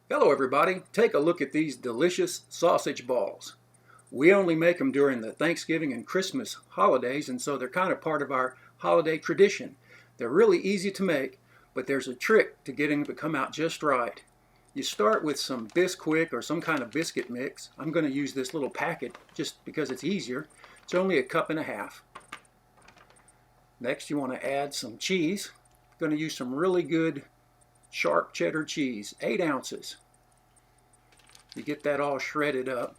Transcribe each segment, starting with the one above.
Hello everybody, take a look at these delicious sausage balls. We only make them during the Thanksgiving and Christmas holidays, and so they're kind of part of our holiday tradition. They're really easy to make, but there's a trick to getting them to come out just right. You start with some biscuit or some kind of biscuit mix. I'm going to use this little packet just because it's easier. It's only a cup and a half. Next you want to add some cheese. I'm going to use some really good sharp cheddar cheese, 8 ounces. You get that all shredded up.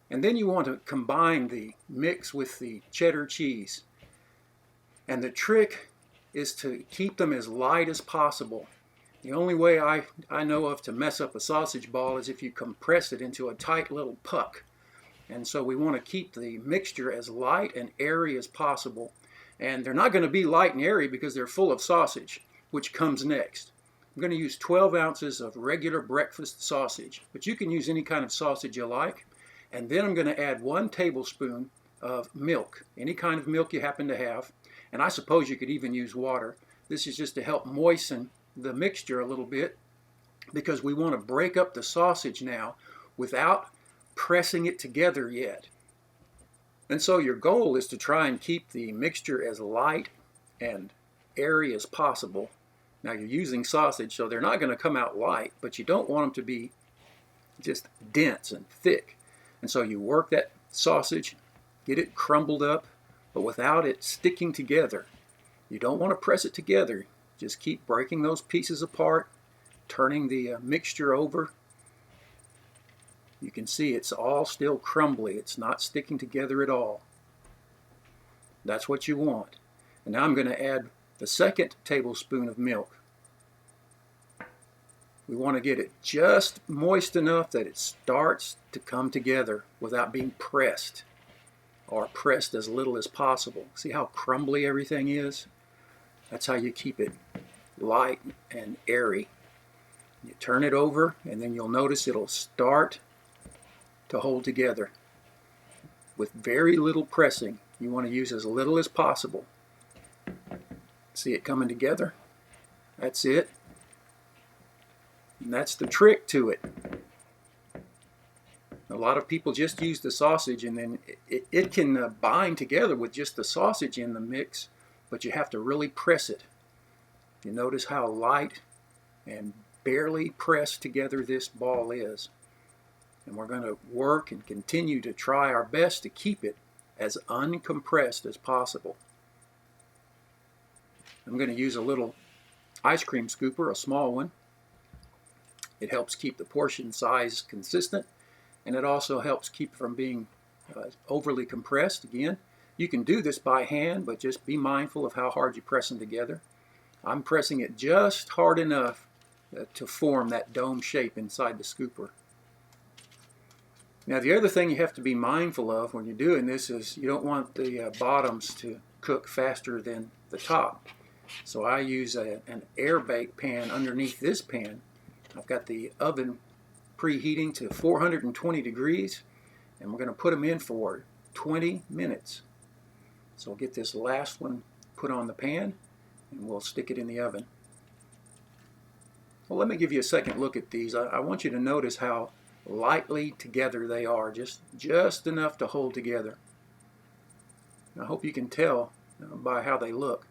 And then you want to combine the mix with the cheddar cheese. And the trick is to keep them as light as possible. The only way I know of to mess up a sausage ball is if you compress it into a tight little puck. And so we want to keep the mixture as light and airy as possible. And they're not going to be light and airy because they're full of sausage, which comes next. I'm going to use 12 ounces of regular breakfast sausage, but you can use any kind of sausage you like. And then I'm going to add 1 tablespoon of milk, any kind of milk you happen to have. And I suppose you could even use water. This is just to help moisten the mixture a little bit because we want to break up the sausage now without pressing it together yet. And so your goal is to try and keep the mixture as light and airy as possible. Now you're using sausage, so they're not going to come out light, but you don't want them to be just dense and thick. And so you work that sausage, get it crumbled up, but without it sticking together. You don't want to press it together. Just keep breaking those pieces apart, turning the mixture over. You can see it's all still crumbly. It's not sticking together at all. That's what you want. And now I'm going to add the 2nd tablespoon of milk. We want to get it just moist enough that it starts to come together without being pressed, or pressed as little as possible. See how crumbly everything is? That's how you keep it light and airy. You turn it over and then you'll notice it'll start to hold together with very little pressing. You want to use as little as possible. See it coming together? That's it. And that's the trick to it. A lot of people just use the sausage and then it can bind together with just the sausage in the mix, but you have to really press it. You notice how light and barely pressed together this ball is. And we're going to work and continue to try our best to keep it as uncompressed as possible. I'm going to use a little ice cream scooper, a small one. It helps keep the portion size consistent, and it also helps keep from being overly compressed. Again, you can do this by hand, but just be mindful of how hard you press them together. I'm pressing it just hard enough to form that dome shape inside the scooper. Now the other thing you have to be mindful of when you're doing this is you don't want the bottoms to cook faster than the top. So I use an air bake pan underneath this pan. I've got the oven preheating to 420 degrees and we're going to put them in for 20 minutes. So we'll get this last one put on the pan and we'll stick it in the oven. Well, let me give you a second look at these. I want you to notice how lightly together they are, just enough to hold together. I hope you can tell by how they look.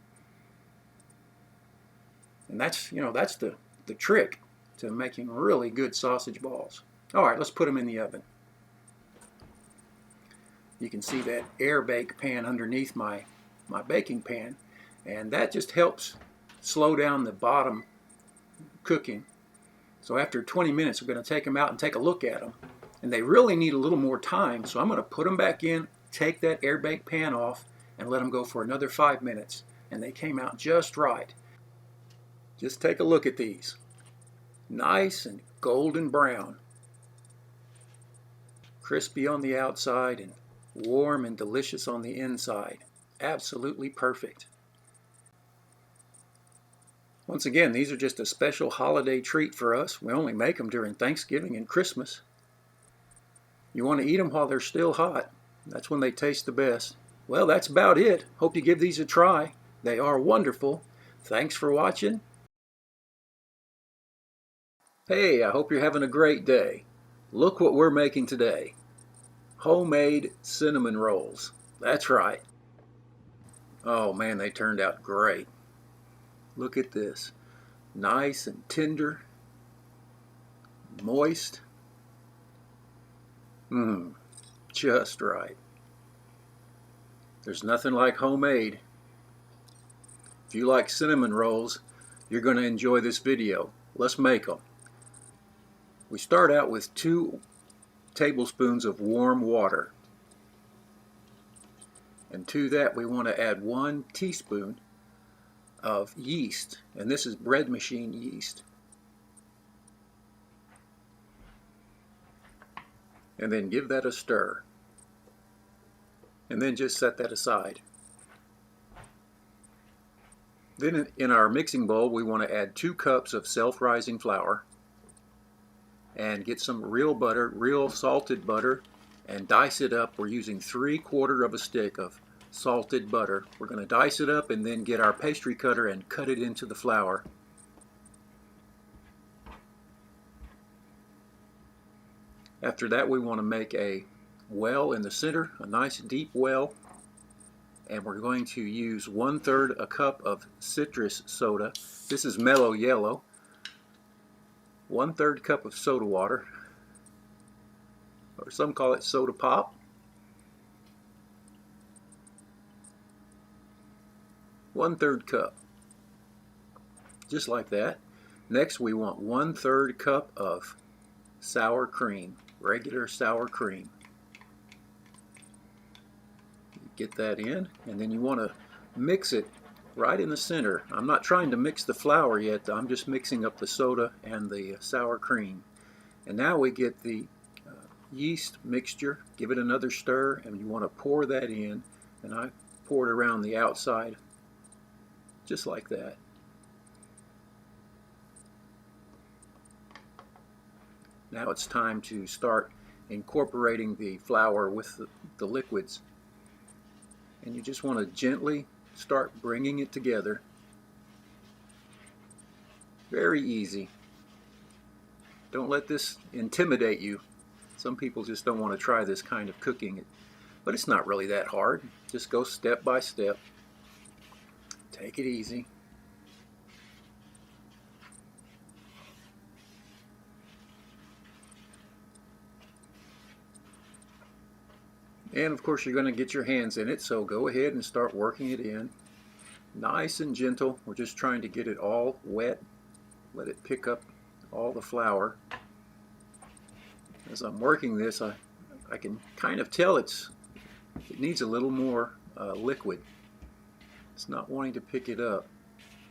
And that's the trick to making really good sausage balls. All right, let's put them in the oven. You can see that air bake pan underneath my baking pan, and that just helps slow down the bottom cooking. So after 20 minutes, we're going to take them out and take a look at them. And they really need a little more time, so I'm going to put them back in, take that air bake pan off, and let them go for another 5 minutes. And they came out just right. Just take a look at these. Nice and golden brown. Crispy on the outside and warm and delicious on the inside. Absolutely perfect. Once again, these are just a special holiday treat for us. We only make them during Thanksgiving and Christmas. You want to eat them while they're still hot. That's when they taste the best. Well, that's about it. Hope you give these a try. They are wonderful. Thanks for watching. Hey, I hope you're having a great day. Look what we're making today. Homemade cinnamon rolls. That's right. Oh man, they turned out great. Look at this. Nice and tender. Moist. Just right. There's nothing like homemade. If you like cinnamon rolls, you're going to enjoy this video. Let's make them. We start out with 2 tablespoons of warm water. And to that we want to add 1 teaspoon of yeast. And this is bread machine yeast. And then give that a stir. And then just set that aside. Then in our mixing bowl we want to add 2 cups of self-rising flour and get some real butter, real salted butter, and dice it up. We're using 3/4 of a stick of salted butter. We're going to dice it up and then get our pastry cutter and cut it into the flour. After that we want to make a well in the center, a nice deep well, and we're going to use 1/3 a cup of citrus soda. This is Melo Yello. 1/3 cup of soda water, or some call it soda pop. 1/3 cup, just like that. Next we want 1/3 cup of sour cream, regular sour cream. Get that in, and then you want to mix it right in the center. I'm not trying to mix the flour yet, I'm just mixing up the soda and the sour cream. And now we get the yeast mixture, give it another stir, and you want to pour that in, and I pour it around the outside just like that. Now it's time to start incorporating the flour with the liquids. And you just want to gently start bringing it together. Very easy. Don't let this intimidate you. Some people just don't want to try this kind of cooking, but it's not really that hard. Just go step by step. Take it easy. And of course you're going to get your hands in it, so go ahead and start working it in. Nice and gentle. We're just trying to get it all wet. Let it pick up all the flour. As I'm working this, I can kind of tell it needs a little more liquid. It's not wanting to pick it up.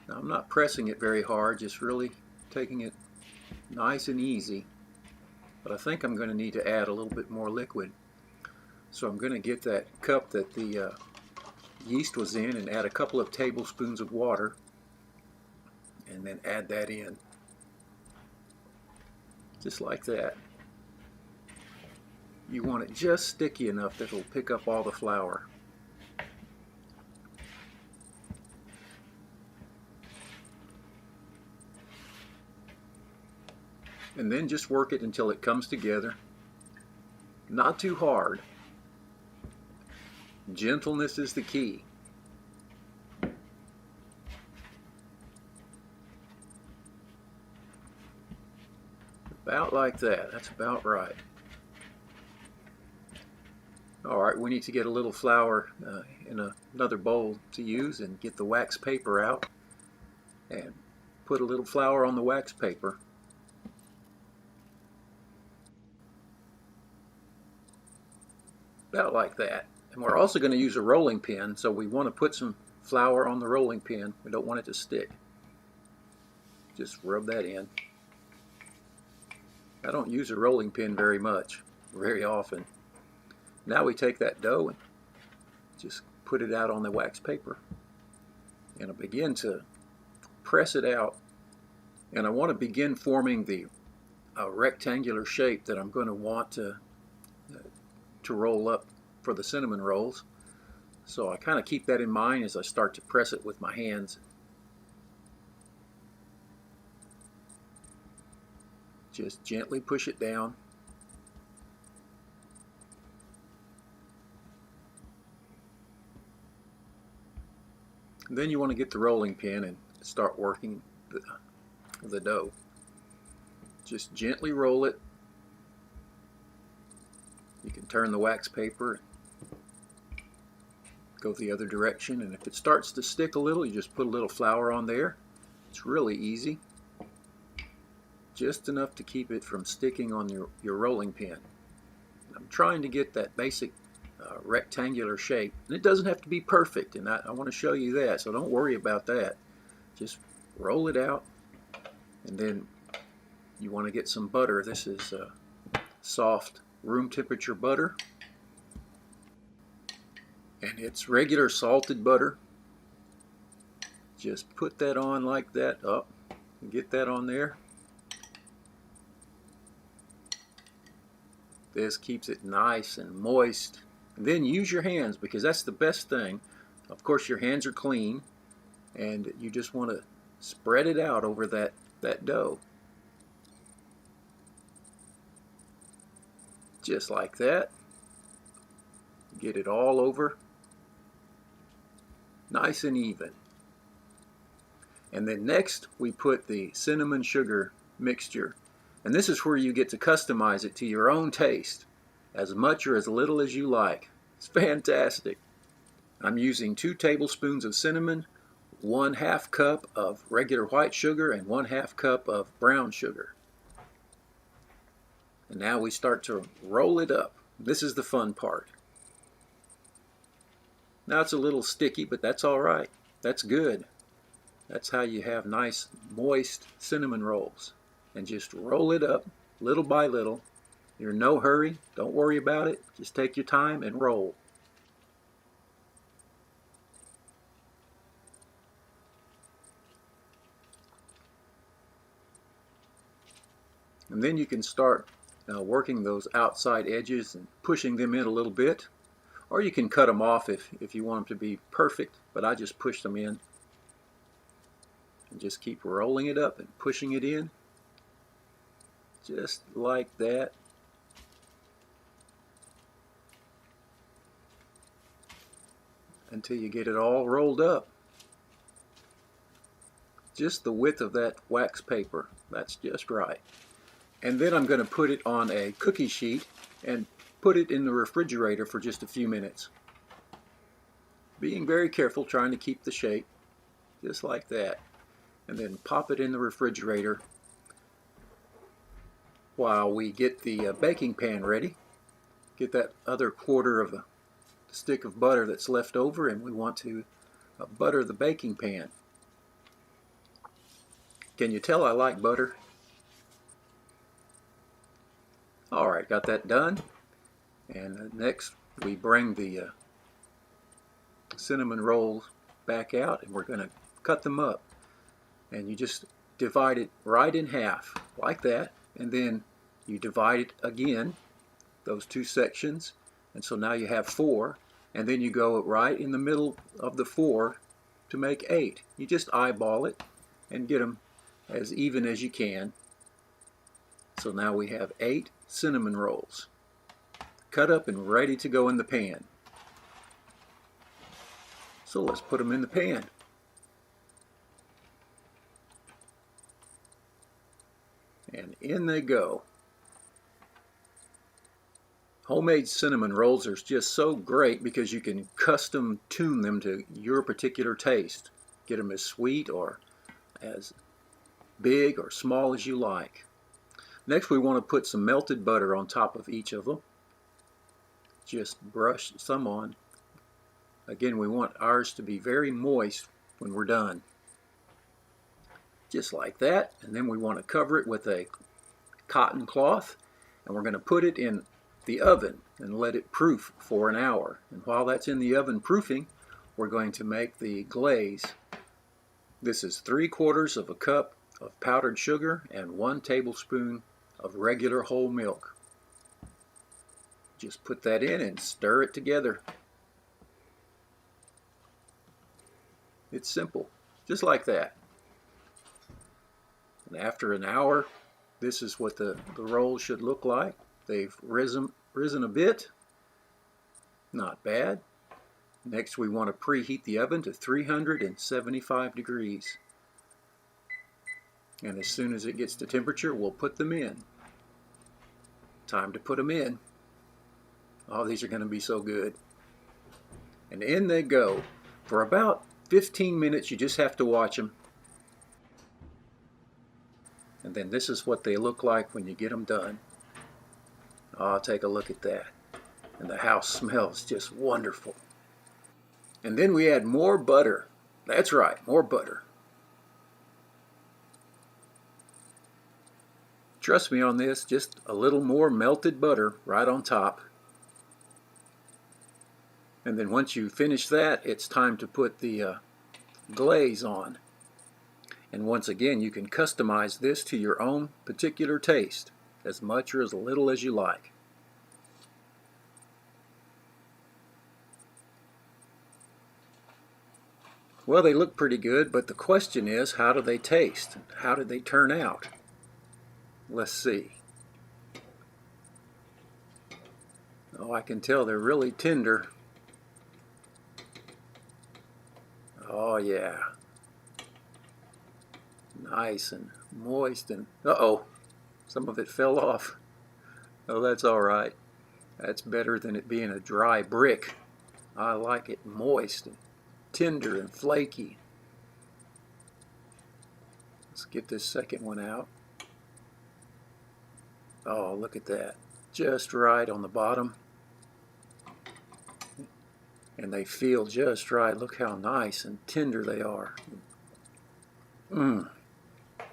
Now I'm not pressing it very hard, just really taking it nice and easy. But I think I'm going to need to add a little bit more liquid. So I'm going to get that cup that the yeast was in and add a couple of tablespoons of water, and then add that in. Just like that. You want it just sticky enough that it'll pick up all the flour. And then just work it until it comes together. Not too hard. Gentleness is the key. About like that. That's about right. Alright, we need to get a little flour in another bowl to use, and get the wax paper out and put a little flour on the wax paper. About like that. And we're also going to use a rolling pin, so we want to put some flour on the rolling pin. We don't want it to stick. Just rub that in. I don't use a rolling pin very often. Now we take that dough and just put it out on the wax paper. And I begin to press it out. And I want to begin forming the rectangular shape that I'm going to want to roll up for the cinnamon rolls. So I kind of keep that in mind as I start to press it with my hands. Just gently push it down. And then you want to get the rolling pin and start working the dough. Just gently roll it. You can turn the wax paper, go the other direction, and if it starts to stick a little, you just put a little flour on there. It's really easy. Just enough to keep it from sticking on your rolling pin. I'm trying to get that basic rectangular shape, and it doesn't have to be perfect, and I want to show you that, so don't worry about that. Just roll it out, and then you want to get some butter. This is soft room temperature butter, and it's regular salted butter. Just put that on like that, up, and get that on there. This keeps it nice and moist. And then use your hands, because that's the best thing. Of course, your hands are clean, and you just want to spread it out over that dough. Just like that. Get it all over. Nice and even. And then next we put the cinnamon sugar mixture. And this is where you get to customize it to your own taste, as much or as little as you like. It's fantastic. I'm using 2 tablespoons of cinnamon, 1/2 cup of regular white sugar, and 1/2 cup of brown sugar. And now we start to roll it up. This is the fun part. Now it's a little sticky, but that's all right. That's good. That's how you have nice, moist cinnamon rolls. And just roll it up little by little. You're in no hurry. Don't worry about it. Just take your time and roll. And then you can start working those outside edges and pushing them in a little bit. Or you can cut them off if you want them to be perfect, but I just push them in. And just keep rolling it up and pushing it in. Just like that. Until you get it all rolled up. Just the width of that wax paper. That's just right. And then I'm going to put it on a cookie sheet and put it in the refrigerator for just a few minutes. Being very careful, trying to keep the shape. Just like that. And then pop it in the refrigerator while we get the baking pan ready. Get that other quarter of a stick of butter that's left over, and we want to butter the baking pan. Can you tell I like butter? Alright, got that done. And next we bring the cinnamon rolls back out, and we're going to cut them up. And you just divide it right in half, like that, and then you divide it again, those 2 sections, and so now you have 4, and then you go right in the middle of the 4 to make 8. You just eyeball it and get them as even as you can. So now we have 8 cinnamon rolls cut up and ready to go in the pan. So let's put them in the pan. And in they go. Homemade cinnamon rolls are just so great because you can custom tune them to your particular taste. Get them as sweet or as big or small as you like. Next we want to put some melted butter on top of each of them. Just brush some on. Again, we want ours to be very moist when we're done. Just like that. And then we want to cover it with a cotton cloth, and we're going to put it in the oven and let it proof for an hour. And while that's in the oven proofing, we're going to make the glaze. This is 3/4 of a cup of powdered sugar and 1 tablespoon of regular whole milk. Just put that in and stir it together. It's simple, just like that. And after an hour, this is what the rolls should look like. They've risen a bit. Not bad. Next, we want to preheat the oven to 375 degrees. And as soon as it gets to temperature, we'll put them in. Time to put them in. Oh, these are going to be so good. And in they go. For about 15 minutes, you just have to watch them. And then this is what they look like when you get them done. Oh, take a look at that. And the house smells just wonderful. And then we add more butter. That's right, more butter. Trust me on this, just a little more melted butter right on top. And then once you finish that, it's time to put the glaze on. And once again, you can customize this to your own particular taste, as much or as little as you like. Well, they look pretty good, but the question is, how do they taste? How did they turn out? Let's see. Oh, I can tell they're really tender. Oh yeah. Nice and moist and, uh-oh, some of it fell off. Oh, that's all right. That's better than it being a dry brick. I like it moist and tender and flaky. Let's get this second one out. Oh, look at that. Just right on the bottom. And they feel just right. Look how nice and tender they are.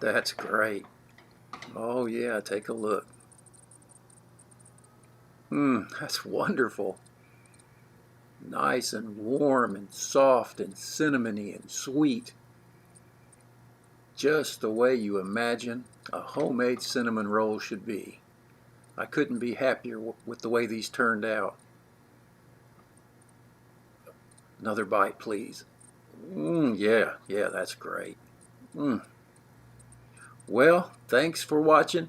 That's great. Oh yeah, take a look. That's wonderful. Nice and warm and soft and cinnamony and sweet. Just the way you imagine a homemade cinnamon roll should be. I couldn't be happier with the way these turned out. Another bite, please. Yeah, that's great. Well, thanks for watching.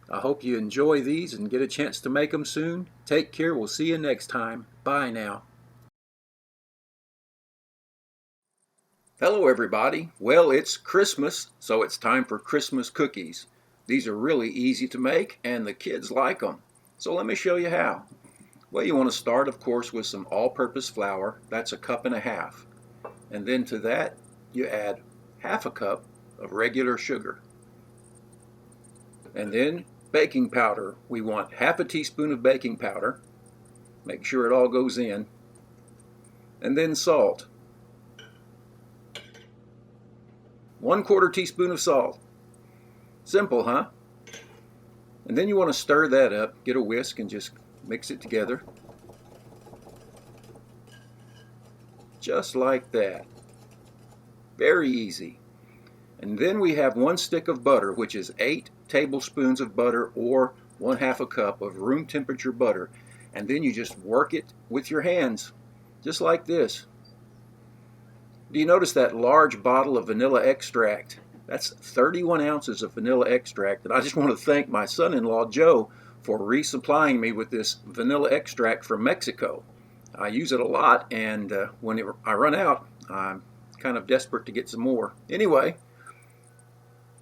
I hope you enjoy these and get a chance to make them soon. Take care. We'll see you next time. Bye now. Hello everybody. Well, it's Christmas, so it's time for Christmas cookies. These are really easy to make and the kids like them. So let me show you how. Well, you want to start, of course, with some all-purpose flour. That's 1.5 cups. And then to that, you add 1/2 cup of regular sugar. And then baking powder. We want 1/2 teaspoon of baking powder. Make sure it all goes in. And then salt. 1/4 teaspoon of salt. Simple, huh? And then you want to stir that up. Get a whisk and just mix it together. Just like that. Very easy. And then we have 1 stick of butter, which is 8 tablespoons of butter or 1/2 cup of room temperature butter. And then you just work it with your hands, just like this. Do you notice that large bottle of vanilla extract? That's 31 ounces of vanilla extract. And I just want to thank my son-in-law, Joe, for resupplying me with this vanilla extract from Mexico. I use it a lot, and when I run out, I'm kind of desperate to get some more. Anyway,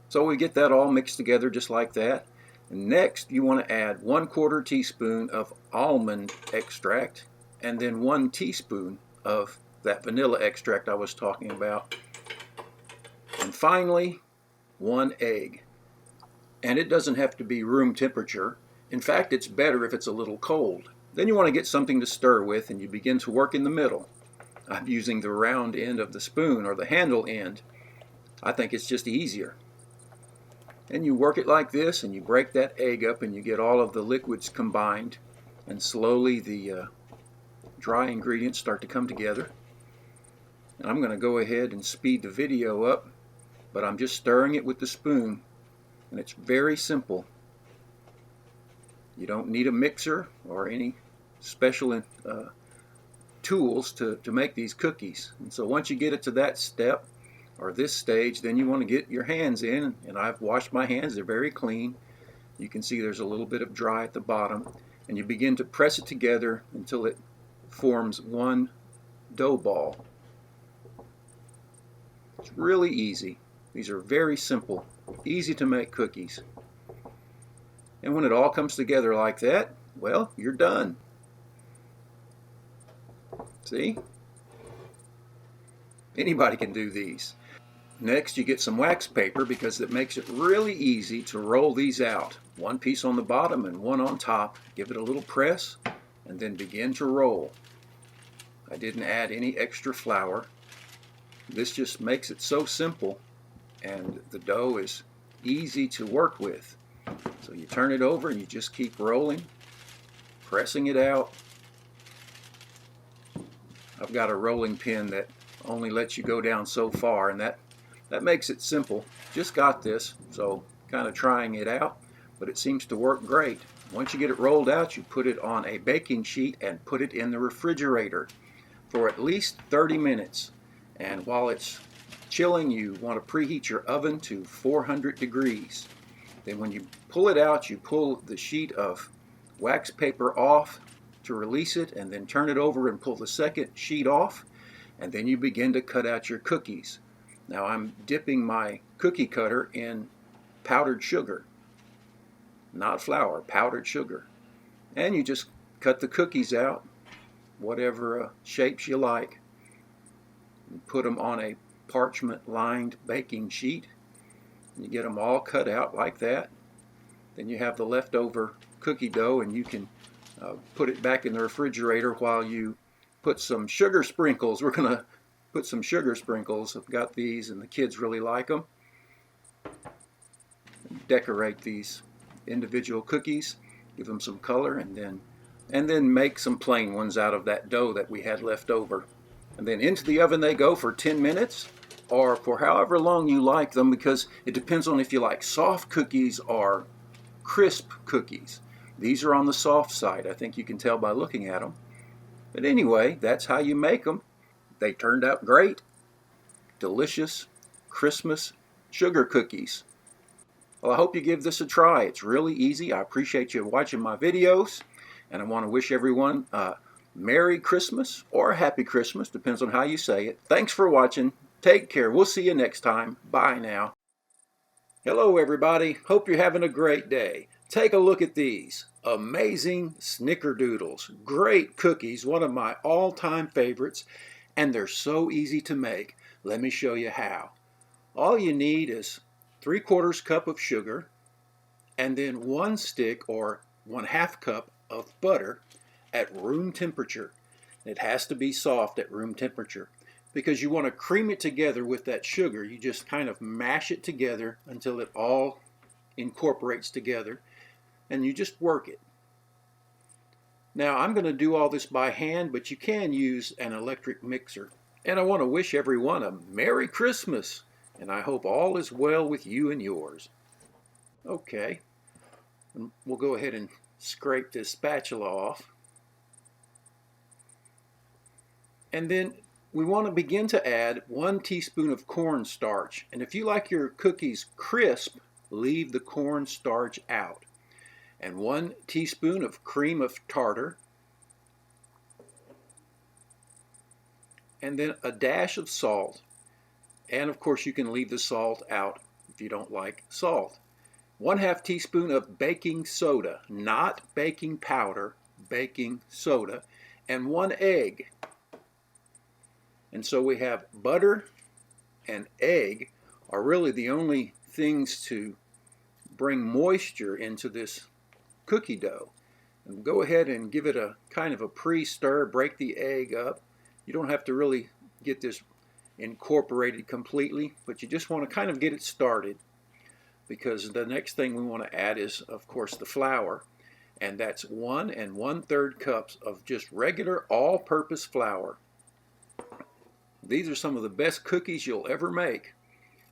so we get that all mixed together just like that. And next, you want to add 1/4 teaspoon of almond extract, and then 1 teaspoon of that vanilla extract I was talking about. And finally, 1 egg. And it doesn't have to be room temperature. In fact, it's better if it's a little cold. Then you want to get something to stir with, and you begin to work in the middle. I'm using the round end of the spoon, or the handle end. I think it's just easier. And you work it like this, and you break that egg up, and you get all of the liquids combined, and slowly the dry ingredients start to come together. And I'm going to go ahead and speed the video up, but I'm just stirring it with the spoon, and it's very simple. You don't need a mixer or any special tools to make these cookies. And so once you get it to that step or this stage, then you want to get your hands in, and I've washed my hands, they're very clean. You can see there's a little bit of dry at the bottom, and you begin to press it together until it forms one dough ball. It's really easy. These are very simple, easy to make cookies. And when it all comes together like that, well, you're done. See? Anybody can do these. Next, you get some wax paper because it makes it really easy to roll these out. One piece on the bottom and one on top. Give it a little press and then begin to roll. I didn't add any extra flour. This just makes it so simple, and the dough is easy to work with. So you turn it over and you just keep rolling, pressing it out. I've got a rolling pin that only lets you go down so far, and that makes it simple. Just got this, so kind of trying it out, but it seems to work great. Once you get it rolled out, you put it on a baking sheet and put it in the refrigerator for at least 30 minutes. And while it's chilling, you want to preheat your oven to 400 degrees. Then when you pull it out, you pull the sheet of wax paper off to release it, and then turn it over and pull the second sheet off, and then you begin to cut out your cookies. Now I'm dipping my cookie cutter in powdered sugar, not flour, powdered sugar. And you just cut the cookies out, whatever shapes you like, and put them on a parchment lined baking sheet. You get them all cut out like that. Then you have the leftover cookie dough, and you can put it back in the refrigerator while you put some sugar sprinkles. We're going to put some sugar sprinkles. I've got these, and the kids really like them. Decorate these individual cookies, give them some color, and then make some plain ones out of that dough that we had left over. And then into the oven they go for 10 minutes or for however long you like them, because it depends on if you like soft cookies or crisp cookies. These are on the soft side. I think you can tell by looking at them. But anyway, that's how you make them. They turned out great. Delicious Christmas sugar cookies. Well, I hope you give this a try. It's really easy. I appreciate you watching my videos, and I want to wish everyone a Merry Christmas or a Happy Christmas, depends on how you say it. Thanks for watching. Take care. We'll see you next time. Bye now. Hello everybody. Hope you're having a great day. Take a look at these amazing Snickerdoodles. Great cookies, one of my all-time favorites, and they're so easy to make. Let me show you how. All you need is 3/4 cup of sugar, and then 1 stick or 1/2 cup of butter at room temperature. It has to be soft at room temperature because you want to cream it together with that sugar. You just kind of mash it together until it all incorporates together, and you just work it. Now I'm going to do all this by hand, but you can use an electric mixer. And I want to wish everyone a Merry Christmas, and I hope all is well with you and yours. Okay, we'll go ahead and scrape this spatula off. And then we want to begin to add 1 teaspoon of cornstarch. And if you like your cookies crisp, leave the cornstarch out. And 1 teaspoon of cream of tartar. And then a dash of salt. And of course you can leave the salt out if you don't like salt. 1/2 teaspoon of baking soda, not baking powder, baking soda. And 1 egg. And so we have butter and egg are really the only things to bring moisture into this cookie dough. And go ahead and give it a kind of a pre-stir, break the egg up. You don't have to really get this incorporated completely, but you just want to kind of get it started, because the next thing we want to add is, of course, the flour. And that's 1 1/3 cups of just regular all-purpose flour. These are some of the best cookies you'll ever make.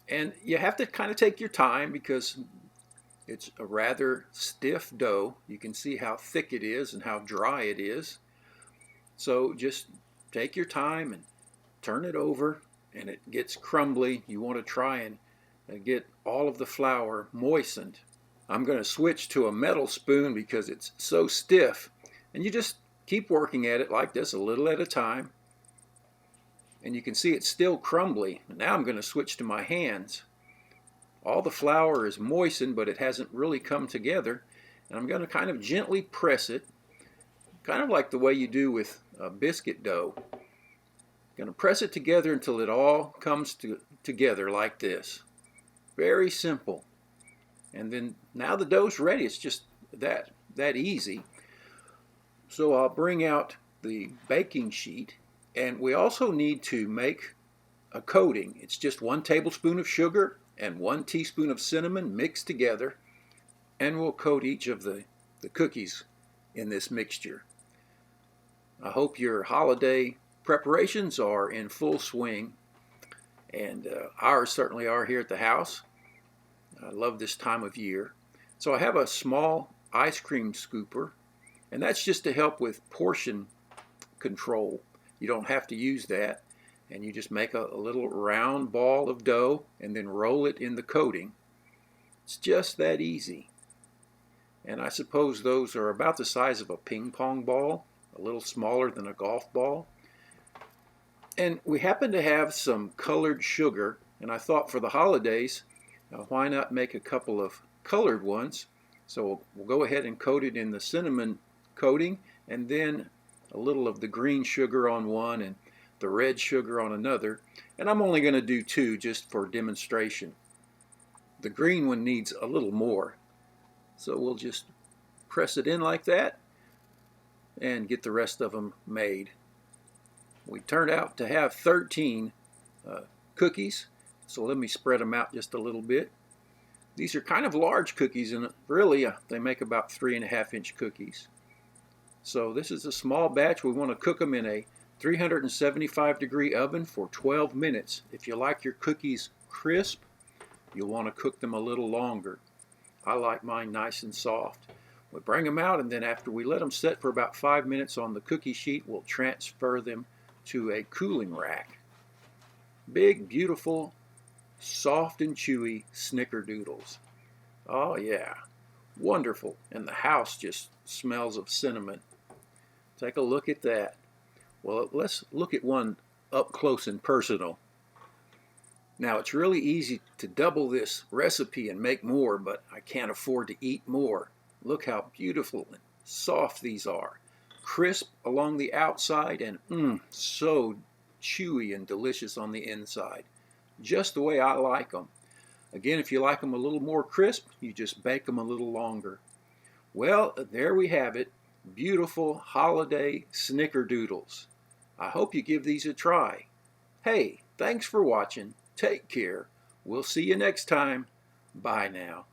And you have to kind of take your time because it's a rather stiff dough. You can see how thick it is and how dry it is. So just take your time and turn it over, and it gets crumbly. You want to try and get all of the flour moistened. I'm going to switch to a metal spoon because it's so stiff, and you just keep working at it like this a little at a time, and you can see it's still crumbly. Now I'm going to switch to my hands. All the flour is moistened, but it hasn't really come together, and I'm going to kind of gently press it, kind of like the way you do with biscuit dough. Going to press it together until it all comes together like this. Very simple. And then now the dough's ready. It's just that easy. So I'll bring out the baking sheet, and we also need to make a coating. It's just 1 tablespoon of sugar and 1 teaspoon of cinnamon mixed together, and we'll coat each of the cookies in this mixture. I hope your holiday preparations are in full swing, and ours certainly are here at the house. I love this time of year. So I have a small ice cream scooper, and that's just to help with portion control. You don't have to use that, and you just make a little round ball of dough and then roll it in the coating. It's just that easy. And I suppose those are about the size of a ping pong ball, a little smaller than a golf ball. And we happen to have some colored sugar, and I thought for the holidays, why not make a couple of colored ones? So we'll go ahead and coat it in the cinnamon coating, and then a little of the green sugar on one and the red sugar on another. And I'm only going to do 2 just for demonstration. The green one needs a little more. So we'll just press it in like that and get the rest of them made. We turned out to have 13 cookies. So let me spread them out just a little bit. These are kind of large cookies, and really they make about 3.5-inch cookies. So this is a small batch. We want to cook them in a 375-degree oven for 12 minutes. If you like your cookies crisp, you'll want to cook them a little longer. I like mine nice and soft. We bring them out, and then after we let them set for about 5 minutes on the cookie sheet, we'll transfer them to a cooling rack. Big, beautiful, soft and chewy Snickerdoodles. Oh yeah, wonderful. And the house just smells of cinnamon. Take a look at that. Well, let's look at one up close and personal. Now, it's really easy to double this recipe and make more, but I can't afford to eat more. Look how beautiful and soft these are. Crisp along the outside and so chewy and delicious on the inside. Just the way I like them. Again, if you like them a little more crisp, you just bake them a little longer. Well, there we have it. Beautiful holiday Snickerdoodles. I hope you give these a try. Hey, thanks for watching. Take care. We'll see you next time. Bye now.